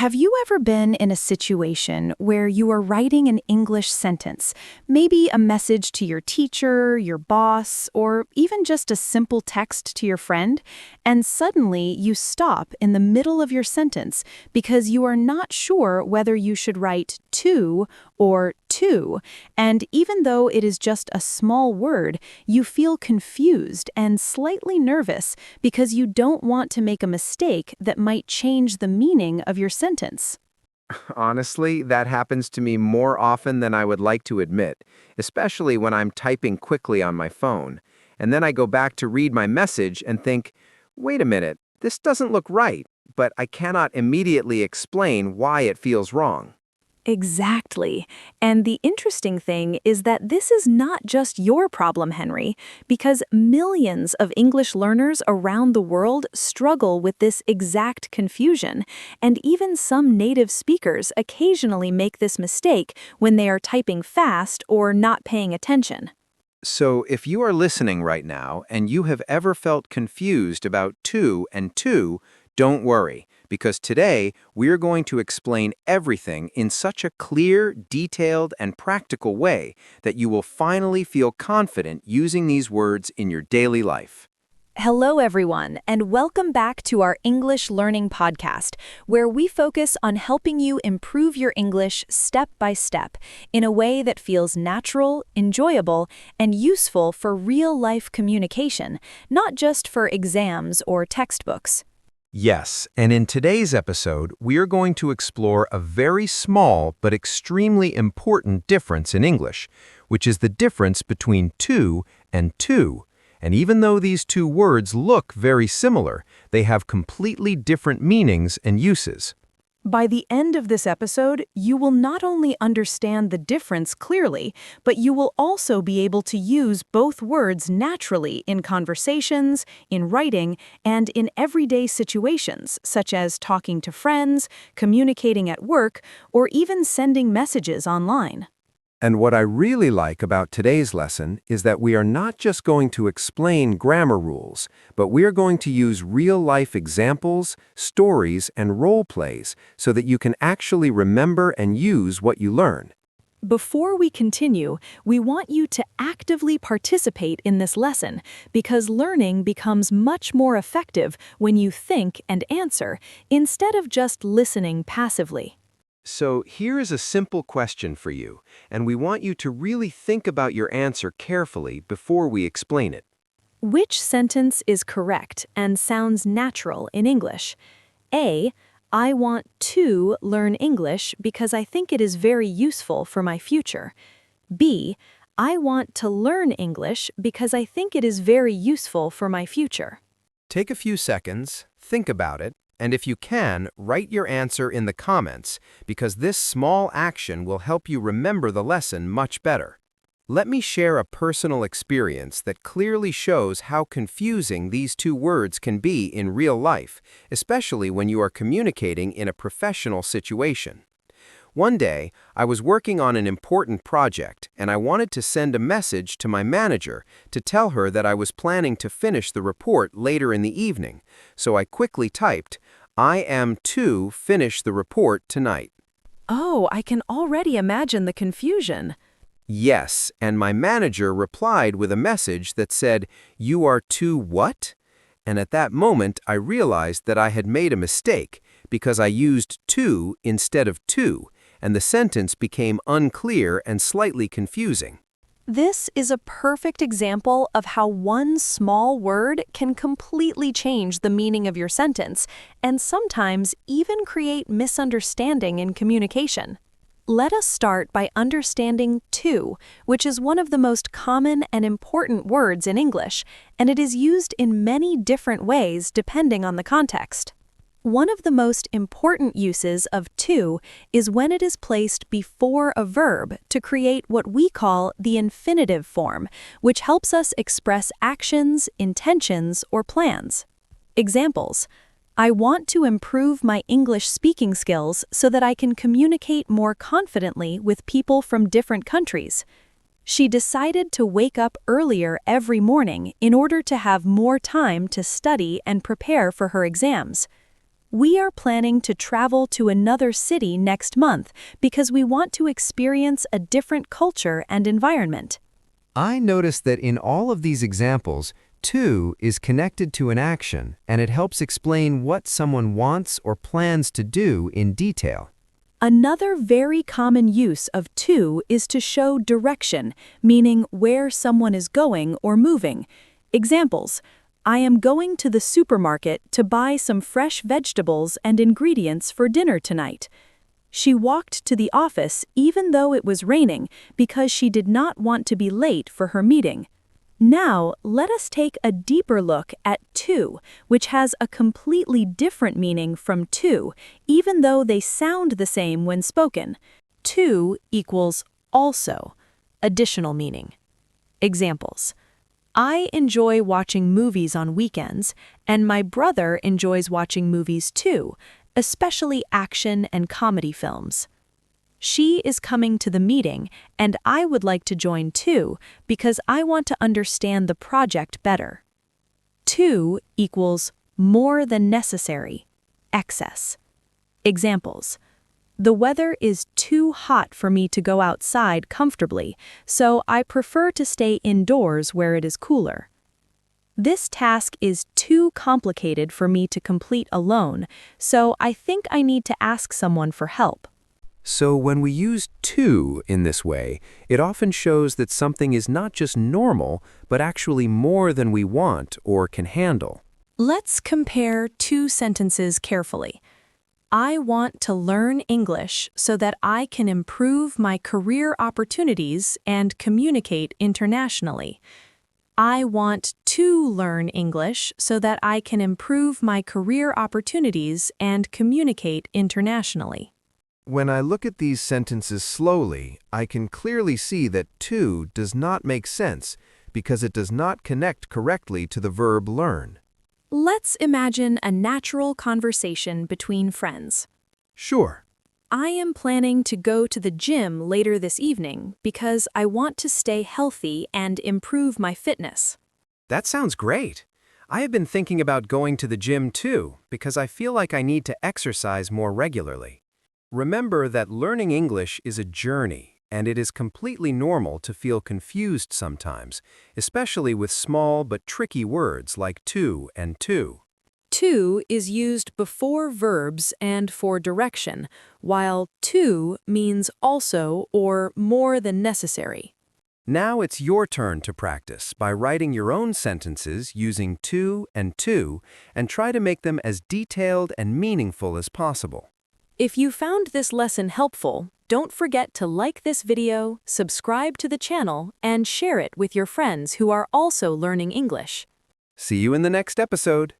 Have you ever been in a situation where you are writing an English sentence, maybe a message to your teacher, your boss, or even just a simple text to your friend, and suddenly you stop in the middle of your sentence because you are not sure whether you should write to or to, and even though it is just a small word, you feel confused and slightly nervous because you don't want to make a mistake that might change the meaning of your sentence. Honestly, that happens to me more often than I would like to admit, especially when I'm typing quickly on my phone. And then I go back to read my message and think, wait a minute, this doesn't look right, but I cannot immediately explain why it feels wrong. Exactly. And the interesting thing is that this is not just your problem, Henry, because millions of English learners around the world struggle with this exact confusion, and even some native speakers occasionally make this mistake when they are typing fast or not paying attention. So, if you are listening right now and you have ever felt confused about to and to, don't worry, because today we're going to explain everything in such a clear, detailed, and practical way that you will finally feel confident using these words in your daily life. Hello, everyone, and welcome back to our English Learning Podcast, where we focus on helping you improve your English step by step in a way that feels natural, enjoyable, and useful for real-life communication, not just for exams or textbooks. Yes, and in today's episode, we are going to explore a very small but extremely important difference in English, which is the difference between to and to. And even though these two words look very similar, they have completely different meanings and uses. By the end of this episode, you will not only understand the difference clearly, but you will also be able to use both words naturally in conversations, in writing, and in everyday situations, such as talking to friends, communicating at work, or even sending messages online. And what I really like about today's lesson is that we are not just going to explain grammar rules, but we are going to use real-life examples, stories, and role plays so that you can actually remember and use what you learn. Before we continue, we want you to actively participate in this lesson because learning becomes much more effective when you think and answer instead of just listening passively. So here is a simple question for you, and we want you to really think about your answer carefully before we explain it. Which sentence is correct and sounds natural in English? A. I want to learn English because I think it is very useful for my future. B. I want to learn English because I think it is very useful for my future. Take a few seconds, think about it, and if you can, write your answer in the comments, because this small action will help you remember the lesson much better. Let me share a personal experience that clearly shows how confusing these two words can be in real life, especially when you are communicating in a professional situation. One day, I was working on an important project, and I wanted to send a message to my manager to tell her that I was planning to finish the report later in the evening, so I quickly typed, I am to finish the report tonight. Oh, I can already imagine the confusion. Yes, and my manager replied with a message that said, you are to what? And at that moment, I realized that I had made a mistake because I used to instead of to, and the sentence became unclear and slightly confusing. This is a perfect example of how one small word can completely change the meaning of your sentence, and sometimes even create misunderstanding in communication. Let us start by understanding to, which is one of the most common and important words in English, and it is used in many different ways depending on the context. One of the most important uses of to is when it is placed before a verb to create what we call the infinitive form, which helps us express actions, intentions, or plans. Examples: I want to improve my English speaking skills so that I can communicate more confidently with people from different countries. She decided to wake up earlier every morning in order to have more time to study and prepare for her exams. We are planning to travel to another city next month because we want to experience a different culture and environment. I noticed that in all of these examples, to is connected to an action, and it helps explain what someone wants or plans to do in detail. Another very common use of to is to show direction, meaning where someone is going or moving. Examples: I am going to the supermarket to buy some fresh vegetables and ingredients for dinner tonight. She walked to the office even though it was raining because she did not want to be late for her meeting. Now, let us take a deeper look at to, which has a completely different meaning from to, even though they sound the same when spoken. To equals also, additional meaning. Examples: I enjoy watching movies on weekends, and my brother enjoys watching movies too, especially action and comedy films. She is coming to the meeting, and I would like to join too because I want to understand the project better. To equals more than necessary, excess. Examples: the weather is too hot for me to go outside comfortably, so I prefer to stay indoors where it is cooler. This task is too complicated for me to complete alone, so I think I need to ask someone for help. So when we use to in this way, it often shows that something is not just normal, but actually more than we want or can handle. Let's compare two sentences carefully. I want to learn English so that I can improve my career opportunities and communicate internationally. I want to learn English so that I can improve my career opportunities and communicate internationally. When I look at these sentences slowly, I can clearly see that to does not make sense because it does not connect correctly to the verb learn. Let's imagine a natural conversation between friends. Sure. I am planning to go to the gym later this evening because I want to stay healthy and improve my fitness. That sounds great. I have been thinking about going to the gym too because I feel like I need to exercise more regularly. Remember that learning English is a journey, and it is completely normal to feel confused sometimes, especially with small but tricky words like to and to. To is used before verbs and for direction, while to means also or more than necessary. Now it's your turn to practice by writing your own sentences using to and try to make them as detailed and meaningful as possible. If you found this lesson helpful, don't forget to like this video, subscribe to the channel, and share it with your friends who are also learning English. See you in the next episode.